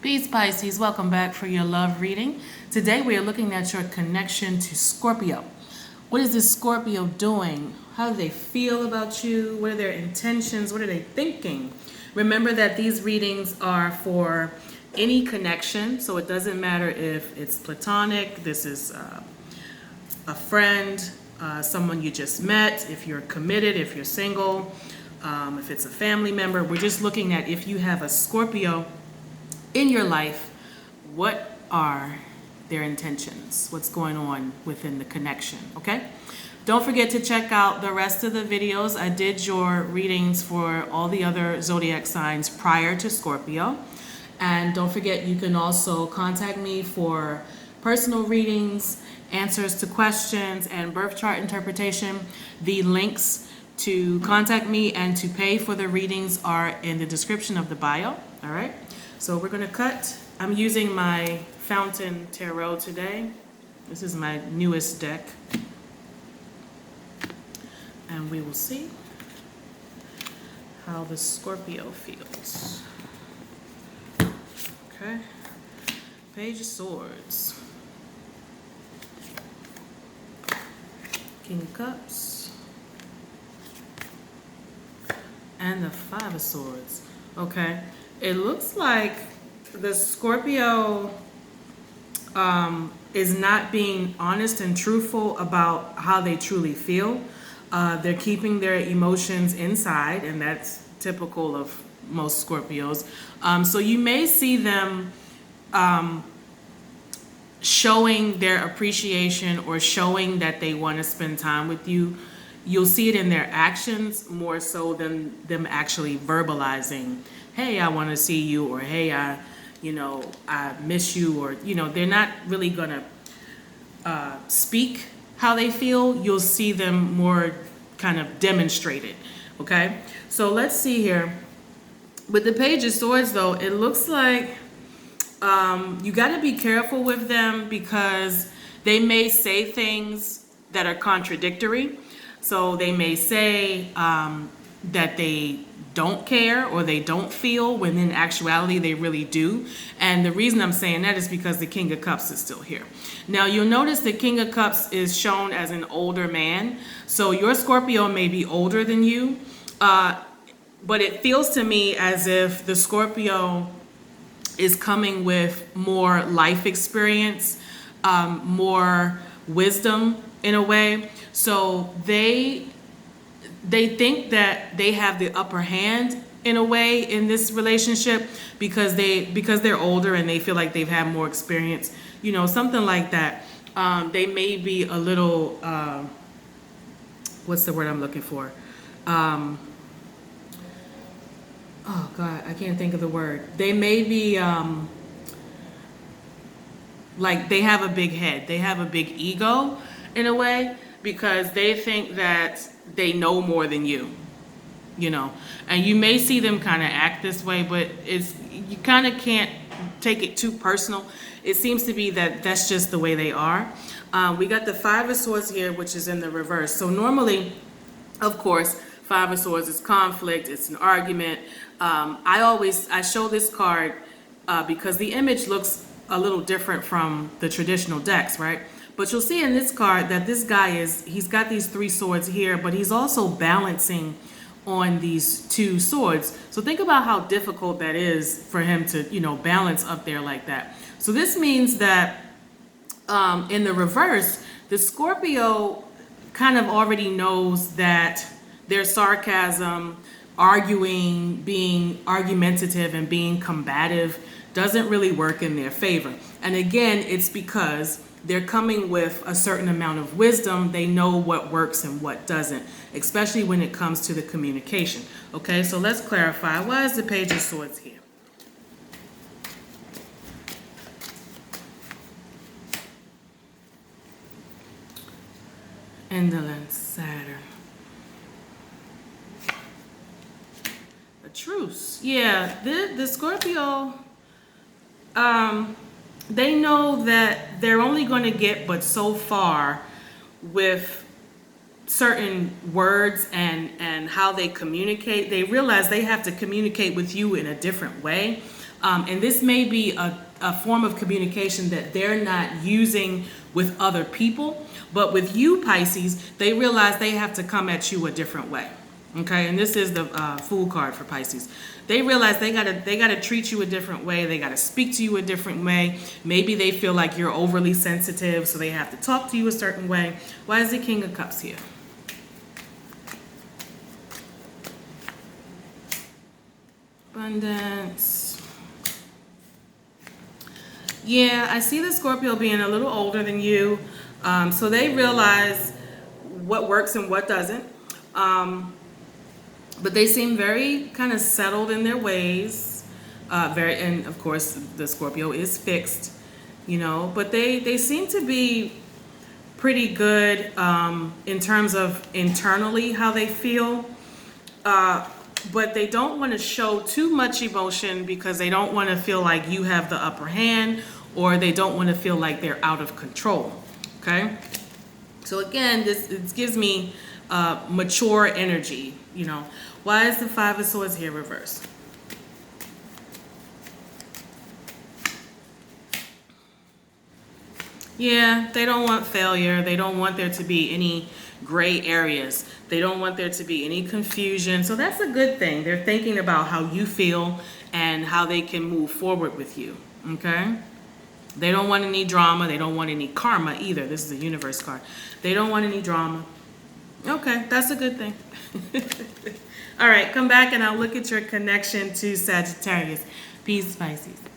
Peace, Pisces. Welcome back for your love reading. Today we are looking at your connection to Scorpio. What is this Scorpio doing? How do they feel about you? What are their intentions? What are they thinking? Remember that these readings are for any connection, so it doesn't matter if it's platonic, this is a friend, someone you just met, if you're committed, if you're single, if it's a family member. We're just looking at if you have a Scorpio in your life, what are their intentions? What's going on within the connection, okay? Don't forget to check out the rest of the videos. I did your readings for all the other zodiac signs prior to Scorpio. And don't forget, you can also contact me for personal readings, answers to questions, and birth chart interpretation. The links to contact me and to pay for the readings are in the description of the bio, all right? So we're gonna cut. I'm using my Fountain Tarot today. This is my newest deck. And we will see how the Scorpio feels. Okay. Page of Swords. King of Cups. And the Five of Swords. Okay. It looks like the Scorpio is not being honest and truthful about how they truly feel. They're keeping their emotions inside, and that's typical of most Scorpios. So you may see them showing their appreciation or showing that they want to spend time with you. You'll see it in their actions more so than them actually verbalizing, hey, I want to see you, or hey, I miss you, or, they're not really going to speak how they feel. You'll see them more kind of demonstrated, okay? So let's see here. With the Page of Swords, though, it looks like you got to be careful with them because they may say things that are contradictory. So they may say that they don't care or they don't feel when in actuality they really do. And the reason I'm saying that is because the King of Cups is still here. Now you'll notice the King of Cups is shown as an older man. So your Scorpio may be older than you, but it feels to me as if the Scorpio is coming with more life experience, more wisdom in a way. So they think that they have the upper hand in a way in this relationship because they're older and they feel like they've had more experience, something like that. They may be a little, what's the word I'm looking for? Oh God, I can't think of the word. They may be like they have a big head. They have a big ego in a way because they think that they know more than you, and you may see them kind of act this way, but you kind of can't take it too personal. It seems to be that that's just the way they are. We got the Five of Swords here, which is in the reverse. So normally, of course, Five of Swords is conflict, it's an argument. I show this card because the image looks a little different from the traditional decks, right? But you'll see in this card that this guy he's got these three swords here, but he's also balancing on these two swords. So think about how difficult that is for him to, balance up there like that. So this means that in the reverse, the Scorpio kind of already knows that their sarcasm, arguing, being argumentative, and being combative doesn't really work in their favor. And again, it's because they're coming with a certain amount of wisdom. They know what works and what doesn't, especially when it comes to the communication. Okay, so let's clarify. Why is the Page of Swords here? Indolence, Saturn. A truce. Yeah, the Scorpio, they know that they're only going to get but so far with certain words and how they communicate. They realize they have to communicate with you in a different way. And this may be a form of communication that they're not using with other people. But with you, Pisces, they realize they have to come at you a different way. Okay, and this is the Fool card for Pisces. They realize they gotta treat you a different way. They gotta speak to you a different way. Maybe they feel like you're overly sensitive, so they have to talk to you a certain way. Why is the King of Cups here? Abundance. Yeah, I see the Scorpio being a little older than you, so they realize what works and what doesn't. But they seem very kind of settled in their ways. And of course, the Scorpio is fixed, but they seem to be pretty good in terms of internally how they feel. But they don't want to show too much emotion because they don't want to feel like you have the upper hand, or they don't want to feel like they're out of control. Okay? So again, this gives me mature energy. Why is the Five of Swords here reversed? Yeah, they don't want failure. They don't want there to be any gray areas. They don't want there to be any confusion. So that's a good thing. They're thinking about how you feel and how they can move forward with you. Okay? They don't want any drama. They don't want any karma either. This is a universe card. They don't want any drama. Okay, that's a good thing. All right, come back and I'll look at your connection to Sagittarius. Peace, Pisces.